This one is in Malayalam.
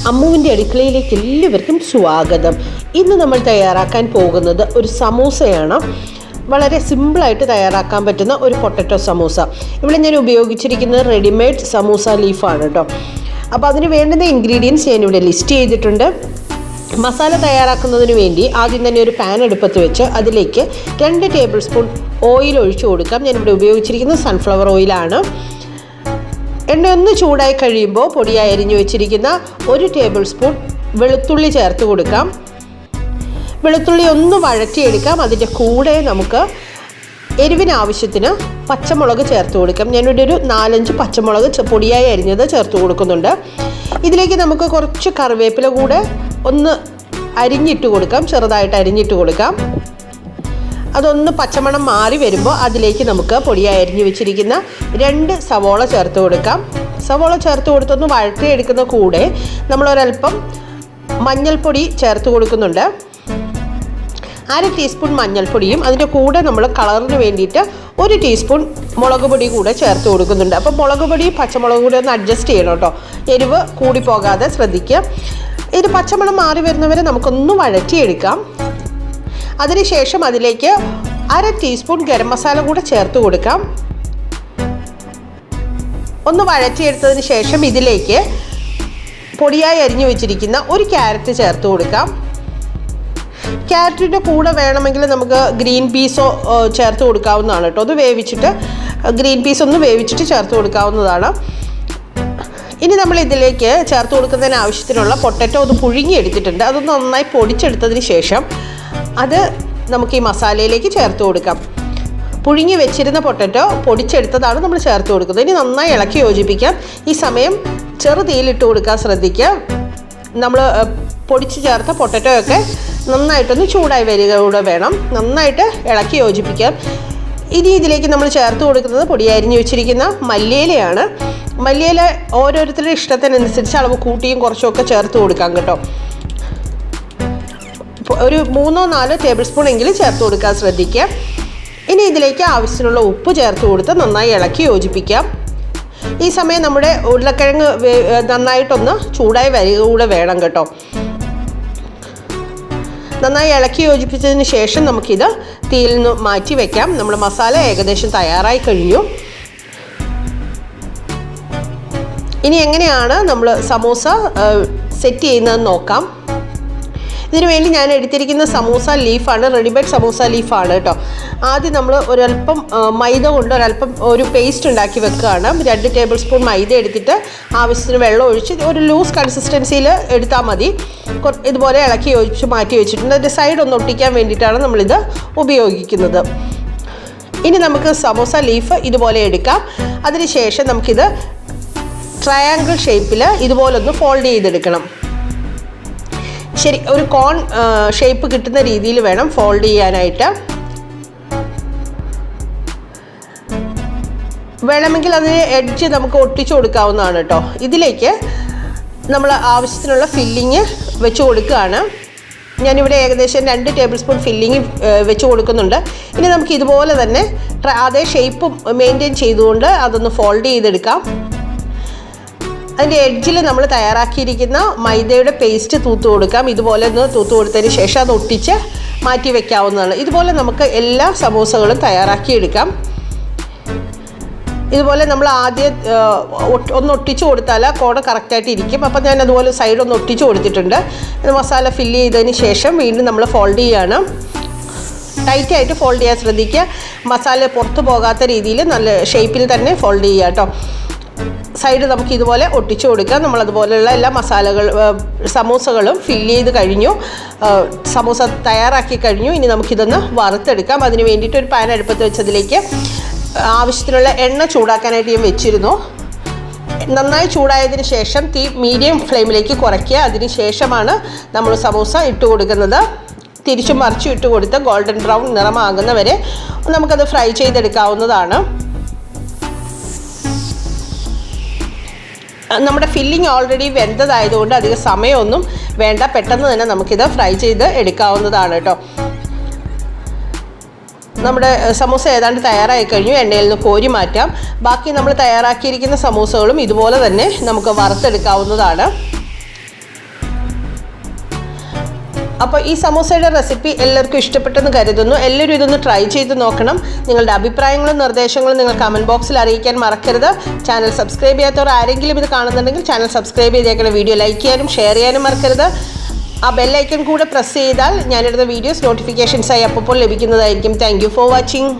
അമ്മുവിൻ്റെ അടുക്കളയിലേക്ക് എല്ലാവർക്കും സ്വാഗതം. ഇന്ന് നമ്മൾ തയ്യാറാക്കാൻ പോകുന്നത് ഒരു സമൂസയാണ്. വളരെ സിമ്പിളായിട്ട് തയ്യാറാക്കാൻ പറ്റുന്ന ഒരു പൊട്ടറ്റോ സമൂസ. ഇവിടെ ഞാൻ ഉപയോഗിച്ചിരിക്കുന്നത് റെഡിമെയ്ഡ് സമൂസ ലീഫാണ് കേട്ടോ. അപ്പോൾ അതിന് വേണ്ടുന്ന ഇൻഗ്രീഡിയൻസ് ഞാനിവിടെ ലിസ്റ്റ് ചെയ്തിട്ടുണ്ട്. മസാല തയ്യാറാക്കുന്നതിന് വേണ്ടി ആദ്യം തന്നെ ഒരു പാൻ അടുപ്പത്ത് വെച്ച് അതിലേക്ക് 2 ടേബിൾ സ്പൂൺ ഓയിൽ ഒഴിച്ചു കൊടുക്കാം. ഞാനിവിടെ ഉപയോഗിച്ചിരിക്കുന്നത് സൺഫ്ലവർ ഓയിലാണ്. എണ്ണ ഒന്ന് ചൂടായി കഴിയുമ്പോൾ പൊടിയായി അരിഞ്ഞു വെച്ചിരിക്കുന്ന 1 ടേബിൾ സ്പൂൺ വെളുത്തുള്ളി ചേർത്ത് കൊടുക്കാം. വെളുത്തുള്ളി ഒന്ന് വഴറ്റിയെടുക്കാം. അതിൻ്റെ കൂടെ നമുക്ക് എരിവിന് ആവശ്യത്തിന് പച്ചമുളക് ചേർത്ത് കൊടുക്കാം. ഞാനിവിടെ ഒരു 4-5 പച്ചമുളക് പൊടിയായി അരിഞ്ഞത് ചേർത്ത് കൊടുക്കുന്നുണ്ട്. ഇതിലേക്ക് നമുക്ക് കുറച്ച് കറിവേപ്പില കൂടെ ഒന്ന് അരിഞ്ഞിട്ട് കൊടുക്കാം, ചെറുതായിട്ട് അരിഞ്ഞിട്ട് കൊടുക്കാം. അതൊന്ന് പച്ചമണം മാറി വരുമ്പോൾ അതിലേക്ക് നമുക്ക് പൊടിയായി അരിഞ്ഞു വെച്ചിരിക്കുന്ന 2 സവോള ചേർത്ത് കൊടുക്കാം. സവോള ചേർത്ത് കൊടുത്തൊന്ന് വഴറ്റിയെടുക്കുന്ന കൂടെ നമ്മളൊരൽപ്പം മഞ്ഞൾപ്പൊടി ചേർത്ത് കൊടുക്കുന്നുണ്ട്. 1/2 ടീസ്പൂൺ മഞ്ഞൾപ്പൊടിയും അതിൻ്റെ കൂടെ നമ്മൾ കളറിന് വേണ്ടിയിട്ട് 1 ടീസ്പൂൺ മുളക് പൊടി കൂടെ ചേർത്ത് കൊടുക്കുന്നുണ്ട്. അപ്പോൾ മുളക് പൊടി പച്ചമുളക് കൂടി ഒന്ന് അഡ്ജസ്റ്റ് ചെയ്യണം കേട്ടോ, എരിവ് കൂടി പോകാതെ ശ്രദ്ധിക്കുക. ഇത് പച്ചമണം മാറി വരുന്നവരെ നമുക്കൊന്ന് വഴറ്റിയെടുക്കാം. അതിനുശേഷം അതിലേക്ക് 1/2 ടീസ്പൂൺ ഗരം മസാല കൂടെ ചേർത്ത് കൊടുക്കാം. ഒന്ന് വഴറ്റിയെടുത്തതിന് ശേഷം ഇതിലേക്ക് പൊടിയായി അരിഞ്ഞു വെച്ചിരിക്കുന്ന 1 ക്യാരറ്റ് ചേർത്ത് കൊടുക്കാം. ക്യാരറ്റിൻ്റെ കൂടെ വേണമെങ്കിൽ നമുക്ക് ഗ്രീൻ പീസോ ചേർത്ത് കൊടുക്കാവുന്നതാണ് കേട്ടോ. അത് വേവിച്ചിട്ട് ഗ്രീൻ പീസ് ഒന്ന് വേവിച്ചിട്ട് ചേർത്ത് കൊടുക്കാവുന്നതാണ്. ഇനി നമ്മൾ ഇതിലേക്ക് ചേർത്ത് കൊടുക്കുന്നതിന് ആവശ്യത്തിനുള്ള പൊട്ടറ്റോ ഒന്ന് പുഴുങ്ങിയെടുത്തിട്ടുണ്ട്. അതൊന്ന് നന്നായി പൊടിച്ചെടുത്തതിന് ശേഷം അത് നമുക്ക് ഈ മസാലയിലേക്ക് ചേർത്ത് കൊടുക്കാം. പുഴുങ്ങി വെച്ചിരുന്ന പൊട്ടറ്റോ പൊടിച്ചെടുത്തതാണ് നമ്മൾ ചേർത്ത് കൊടുക്കുന്നത്. ഇനി നന്നായി ഇളക്കി യോജിപ്പിക്കാം. ഈ സമയം ചെറുതീയിലിട്ട് കൊടുക്കാൻ ശ്രദ്ധിക്കുക. നമ്മൾ പൊടിച്ച് ചേർത്ത പൊട്ടറ്റോ ഒക്കെ നന്നായിട്ടൊന്ന് ചൂടായി വരിക കൂടെ വേണം. നന്നായിട്ട് ഇളക്കി യോജിപ്പിക്കാം. ഇനി ഇതിലേക്ക് നമ്മൾ ചേർത്ത് കൊടുക്കുന്നത് പൊടിയായി അരിഞ്ഞു വെച്ചിരിക്കുന്ന മല്ലിയിലയാണ്. മല്ലിയില ഓരോരുത്തരുടെ ഇഷ്ടത്തിനനുസരിച്ച് അളവ് കൂട്ടിയും കുറച്ചുമൊക്കെ ചേർത്ത് കൊടുക്കാം കേട്ടോ. ഒരു 3-4 ടേബിൾ സ്പൂൺ എങ്കിലും ചേർത്ത് കൊടുക്കാൻ ശ്രദ്ധിക്കുക. ഇനി ഇതിലേക്ക് ആവശ്യത്തിനുള്ള ഉപ്പ് ചേർത്ത് കൊടുത്ത് നന്നായി ഇളക്കി യോജിപ്പിക്കാം. ഈ സമയം നമ്മുടെ ഉരുളക്കിഴങ്ങ് നന്നായിട്ടൊന്ന് ചൂടായി വരിക കൂടെ വേണം കേട്ടോ. നന്നായി ഇളക്കി യോജിപ്പിച്ചതിന് ശേഷം നമുക്കിത് തീയിൽ നിന്ന് മാറ്റി വയ്ക്കാം. നമ്മുടെ മസാല ഏകദേശം തയ്യാറായി കഴിഞ്ഞു. ഇനി എങ്ങനെയാണ് നമ്മൾ സമൂസ സെറ്റ് ചെയ്യുന്നതെന്ന് നോക്കാം. ഇതിനു വേണ്ടി ഞാൻ എടുത്തിരിക്കുന്ന സമൂസ ലീഫാണ്, റെഡിമെയ്ഡ് സമൂസ ലീഫാണ് കേട്ടോ. ആദ്യം നമ്മൾ ഒരല്പം മൈദ കൊണ്ട് ഒരു പേസ്റ്റ് ഉണ്ടാക്കി വെക്കുകയാണ്. 2 ടേബിൾ സ്പൂൺ മൈദ എടുത്തിട്ട് ആവശ്യത്തിന് വെള്ളം ഒഴിച്ച് ഒരു ലൂസ് കൺസിസ്റ്റൻസിയിൽ എടുത്താൽ മതി. ഇതുപോലെ ഇളക്കി യോജിച്ച് മാറ്റി വെച്ചിട്ടുണ്ട്. അതിൻ്റെ സൈഡ് ഒന്ന് ഒട്ടിക്കാൻ വേണ്ടിയിട്ടാണ് നമ്മളിത് ഉപയോഗിക്കുന്നത്. ഇനി നമുക്ക് സമൂസ ലീഫ് ഇതുപോലെ എടുക്കാം. അതിനുശേഷം നമുക്കിത് ട്രയാങ്കിൾ ഷേപ്പിൽ ഇതുപോലൊന്ന് ഫോൾഡ് ചെയ്തെടുക്കണം. ശരി, ഒരു കോൺ ഷേപ്പ് കിട്ടുന്ന രീതിയിൽ വേണം ഫോൾഡ് ചെയ്യാനായിട്ട്. വേണമെങ്കിൽ അതിന് എഡ്ജ് നമുക്ക് ഒട്ടിച്ചു കൊടുക്കാവുന്നതാണ് കേട്ടോ. ഇതിലേക്ക് നമ്മൾ ആവശ്യത്തിനുള്ള ഫില്ലിങ് വെച്ച് കൊടുക്കുകയാണ്. ഞാനിവിടെ ഏകദേശം 2 ടേബിൾ സ്പൂൺ ഫില്ലിങ് വെച്ച് കൊടുക്കുന്നുണ്ട്. ഇനി നമുക്ക് ഇതുപോലെ തന്നെ അതേ ഷേപ്പ് മെയിൻറ്റെയിൻ ചെയ്തുകൊണ്ട് അതൊന്ന് ഫോൾഡ് ചെയ്തെടുക്കാം. അതിൻ്റെ എഡ്ജിൽ നമ്മൾ തയ്യാറാക്കിയിരിക്കുന്ന മൈദയുടെ പേസ്റ്റ് തൂത്ത് കൊടുക്കാം. ഇതുപോലെ ഒന്ന് തൂത്ത് കൊടുത്തതിന് ശേഷം അത് ഒട്ടിച്ച് മാറ്റി വയ്ക്കാവുന്നതാണ്. ഇതുപോലെ നമുക്ക് എല്ലാ സമൂസകളും തയ്യാറാക്കിയെടുക്കാം. ഇതുപോലെ നമ്മൾ ആദ്യം ഒന്ന് ഒട്ടിച്ചു കൊടുത്താൽ കോണ കറക്റ്റായിട്ട് ഇരിക്കും. അപ്പം ഞാൻ അതുപോലെ സൈഡ് ഒന്ന് ഒട്ടിച്ചു കൊടുത്തിട്ടുണ്ട്. മസാല ഫില്ല് ചെയ്തതിന് ശേഷം വീണ്ടും നമ്മൾ ഫോൾഡ് ചെയ്യുകയാണ്. ടൈറ്റായിട്ട് ഫോൾഡ് ചെയ്യാൻ ശ്രദ്ധിക്കുക. മസാല പുറത്ത് പോകാത്ത രീതിയിൽ നല്ല ഷേപ്പിൽ തന്നെ ഫോൾഡ് ചെയ്യുക കേട്ടോ. സൈഡ് നമുക്ക് ഇതുപോലെ ഒട്ടിച്ചു കൊടുക്കാം. നമ്മളതുപോലെയുള്ള എല്ലാ സമൂസകളും ഫില്ല് ചെയ്ത് കഴിഞ്ഞു. സമൂസ തയ്യാറാക്കി കഴിഞ്ഞു. ഇനി നമുക്കിതൊന്ന് വറുത്തെടുക്കാം. അതിന് വേണ്ടിയിട്ട് ഒരു പാൻ അടുപ്പത്ത് വെച്ചതിലേക്ക് ആവശ്യത്തിനുള്ള എണ്ണ ചൂടാക്കാനായിട്ട് ഞാൻ വെച്ചിരുന്നു. നന്നായി ചൂടായതിന് ശേഷം തീ മീഡിയം ഫ്ലെയിമിലേക്ക് കുറയ്ക്കുക. അതിന് ശേഷമാണ് നമ്മൾ സമൂസ ഇട്ട് കൊടുക്കുന്നത്. തിരിച്ചും മറിച്ചും ഇട്ട് കൊടുത്ത് ഗോൾഡൻ ബ്രൗൺ നിറമാകുന്നവരെ നമുക്കത് ഫ്രൈ ചെയ്തെടുക്കാവുന്നതാണ്. നമ്മുടെ ഫില്ലിങ് ഓൾറെഡി വെന്തതായതുകൊണ്ട് അധികം സമയമൊന്നും വേണ്ട. പെട്ടെന്ന് തന്നെ നമുക്കിത് ഫ്രൈ ചെയ്ത് എടുക്കാവുന്നതാണ് കേട്ടോ. നമ്മുടെ സമൂസ ഏതാണ്ട് തയ്യാറായി കഴിഞ്ഞു. എണ്ണയിൽ നിന്ന് കോരി മാറ്റാം. ബാക്കി നമ്മൾ തയ്യാറാക്കിയിരിക്കുന്ന സമൂസകളും ഇതുപോലെ തന്നെ നമുക്ക് വറുത്തെടുക്കാവുന്നതാണ്. അപ്പോൾ ഈ സമോസയുടെ റെസിപ്പി എല്ലാവർക്കും ഇഷ്ടപ്പെട്ടെന്ന് കരുതുന്നു. എല്ലാവരും ഇതൊന്ന് ട്രൈ ചെയ്ത് നോക്കണം. നിങ്ങളുടെ അഭിപ്രായങ്ങളും നിർദ്ദേശങ്ങളും നിങ്ങൾ കമൻറ്റ് ബോക്സിൽ അറിയിക്കാൻ മറക്കരുത്. ചാനൽ സബ്സ്ക്രൈബ് ചെയ്യാത്തവർ ആരെങ്കിലും ഇത് കാണുന്നുണ്ടെങ്കിൽ ചാനൽ സബ്സ്ക്രൈബ് ചെയ്തേക്കണം. വീഡിയോ ലൈക്ക് ചെയ്യാനും ഷെയർ ചെയ്യാനും മറക്കരുത്. ആ ബെല്ലൈക്കൺ കൂടെ പ്രസ് ചെയ്താൽ ഞാനിടുന്ന വീഡിയോസ് നോട്ടിഫിക്കേഷൻസായി അപ്പോൾ ലഭിക്കുന്നതായിരിക്കും. Thank you for watching.